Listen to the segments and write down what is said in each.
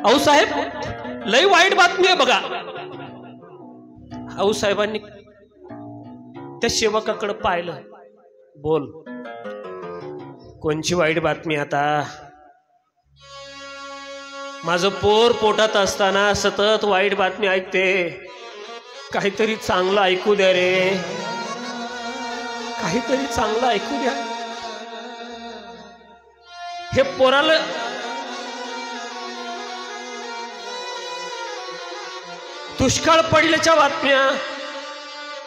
अहो साहेब, लय वाईट बातमी आहे बघा. अहो साहेबांनी त्या सेवकाकडे पाहिलं. बोल, कोणची वाईट बातमी आता? माझं पोर पोटात असताना सतत वाईट बातमी ऐकते. काहीतरी चांगलं ऐकू द्या रे, काहीतरी चांगलं ऐकू द्या. हे पोराला दुष्काळ पडल्याच्या बातम्या,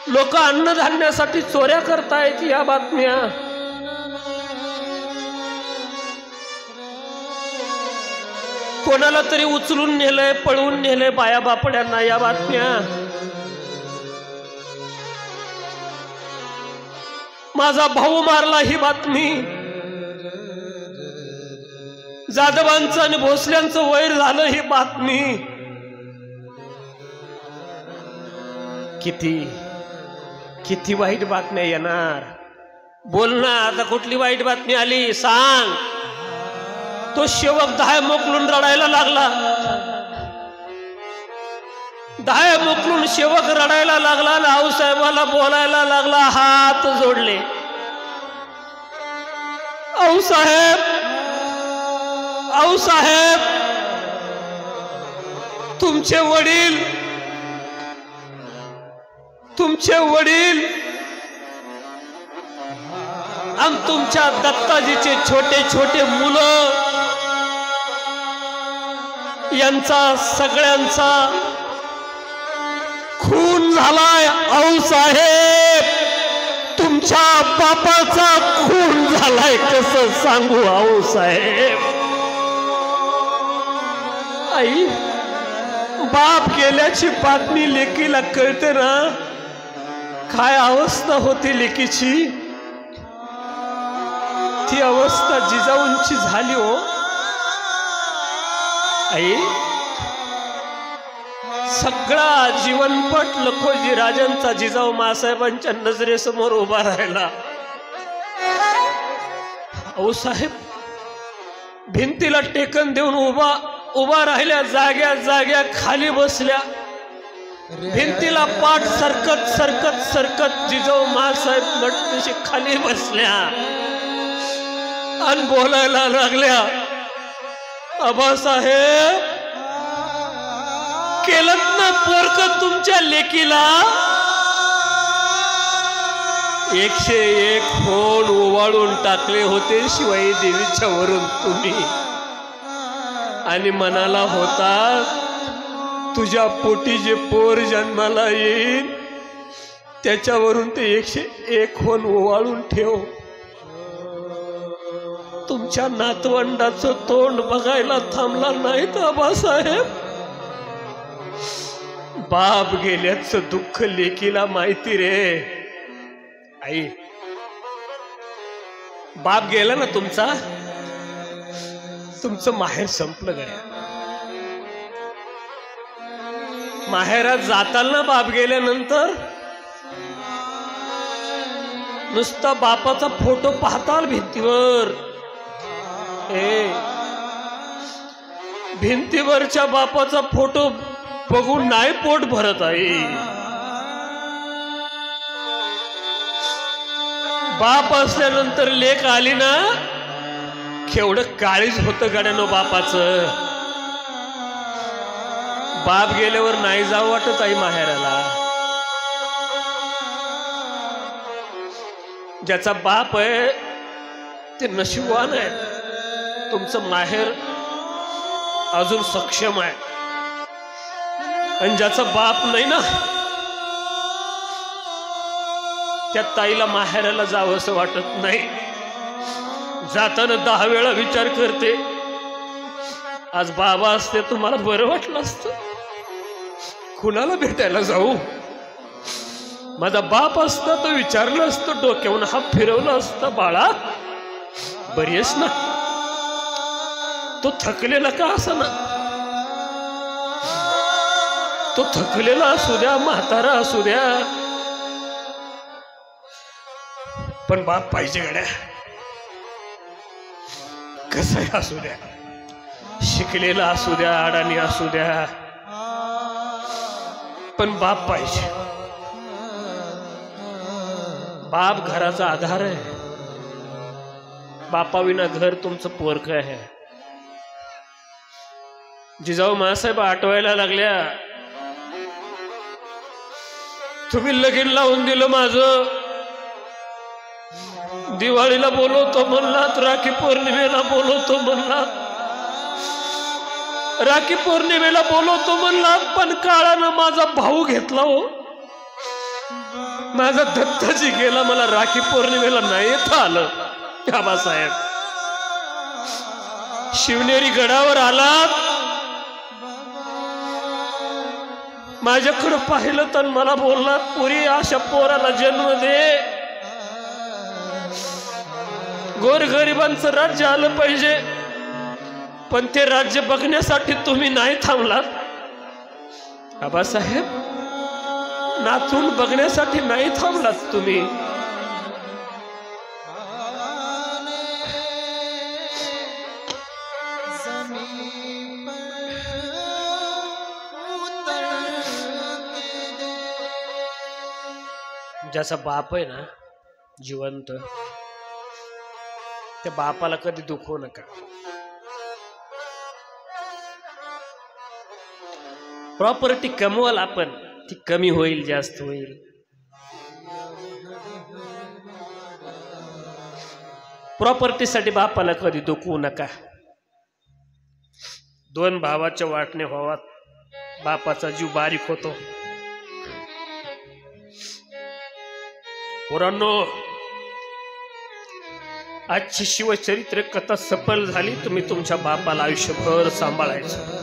लोक अन्नधान्यासाठी चोऱ्या करतायत या बातम्या, कोणाला तरी उचलून नेलंय, पळवून नेलंय बाया बापड्यांना या बातम्या. माझा भाऊ मारला ही बातमी. जाधवांचं आणि भोसल्यांचं वैर झालं ही बातमी. किती किती वाईट बातम्या येणार. बोल ना, आता कुठली वाईट बातमी आली सांग. तो सेवक दहा मोकलून रडायला लागला. दहा मोकलून सेवक रडायला लागला. आऊसाहेबाला बोलायला लागला, हात जोडले. आऊसाहेब, आऊसाहेब, तुमचे वडील, तुमचे वडील आणि तुमच्या दत्ताजीचे छोटे छोटे मुलं यांचा सगळ्यांचा खून झालाय. आऊसाहेब, तुमच्या बापाचा खून झालाय. कसं सांगू आऊसाहेब? आई, बाप गेल्याची बातमी लेकीला कळते ना, काय अवस्था होती लेकीची, ती अवस्था जिजाऊंची झाली हो. आई, सगळा जीवनपट लखोजी राजांचा जिजाऊ मासाहेबांच्या नजरेसमोर उभा राहिला. अहो साहेब, भिंतीला टेकन देऊन उभा राहिल्या, जाग्या जाग्या खाली बसल्या. भिंतीला पाठ सरकत सरकत सरकत जिजाऊ मासाहेब नटशी खाली बसल्या आणि बोलायला लागल्या. आबासाहेब, केलं ना पोरकं तुमच्या लेकीला. 101 फोन ओवाळून टाकले होते शिवाई देवीच्या वरून तुम्ही, आणि मनाला होता तुझ्या पोटी जे पोर जन्माला येईल त्याच्यावरून ते 101 फोन ओवाळून ठेव. तुमच्या नातवंडाचं तोंड बघायला थांबला नाही तर आबासाहेब. बाप गेल्याचं दुःख लेकीला माहिती रे. आई, बाप गेला ना तुमचा, तुमचं माहेर संपलं गड्या. माहेरात जाताना बाप गेल्यानंतर नुसता बापाचा फोटो पाहताल भिंतीवर. भिंतीवरच्या बापाचा फोटो बघून नाही पोट भरत आहे. बाप असल्यानंतर लेक आली ना, केवढं काळीज होतं गाड्यानं बापाचं. बाप गेल्यावर नाही जावं वाटत आई माहेराला. ज्याचा बाप आहे ते नशीबवान आहे. तुमचं माहेर अजून सक्षम आहे. आणि ज्याचा बाप नाही ना, त्या ताईला माहेराला जावं असं वाटत नाही. जाताना 10 वेळा विचार करते, आज बाबा असते तुम्हाला बरं वाटलं असतं. कुणाला भेटायला जाऊ? माझा बाप असता तो विचारलं असतं, डोक्यावरून हात फिरवलं असतं, बाळा बरी आहेस ना? तो थकलेला का असेना, तो थकलेला असू द्या, म्हातारा असू द्या, पण बाप पाहिजे गड्या. कसंही असू द्या. शिकलेला असू द्या, अडाणी असू द्या, पण बाप पाहिजे. बाप घराचा आधार आहे. बापाविना घर तुमचं पोरक आहे. जिजाऊ मासाहेब आठवायला लागल्या, तुम्ही लगीन लावून दिलं माझं. दिवाळीला बोलवतो म्हणलात, राखी पौर्णिमेला बोलवतो म्हणलात, राखी पौर्णिमेला बोलवतो म्हणलात, पण काळानं माझा भाऊ घेतला हो. माझा दत्ताजी गेला, मला राखी पौर्णिमेला नाही येता आलं. बाबासाहेब शिवनेरी गडावर आलात, माझ्याकडे पाहिलं तर मला बोललात, पुरी अशा पोराला जन्म दे, गोरगरिबांचं राज्य आलं पाहिजे. पण ते राज्य बघण्यासाठी तुम्ही नाही थांबलात. बाबासाहेब नातून बघण्यासाठी नाही थांबलात तुम्ही. ज्याचा बाप आहे ना जिवंत, त्या बापाला कधी दुखवू नका. प्रॉपर्टी कमवाल आपण, ती कमी होईल जास्त होईल. प्रॉपर्टीसाठी बापाला कधी दुखवू नका. दोन भावाच्या वाटणे व्हावात, बापाचा जीव बारीक होतो. पोरांनो, आजची शिवचरित्र कथा सफल झाली. तुम्ही तुमच्या बापाला आयुष्यभर सांभाळायचं.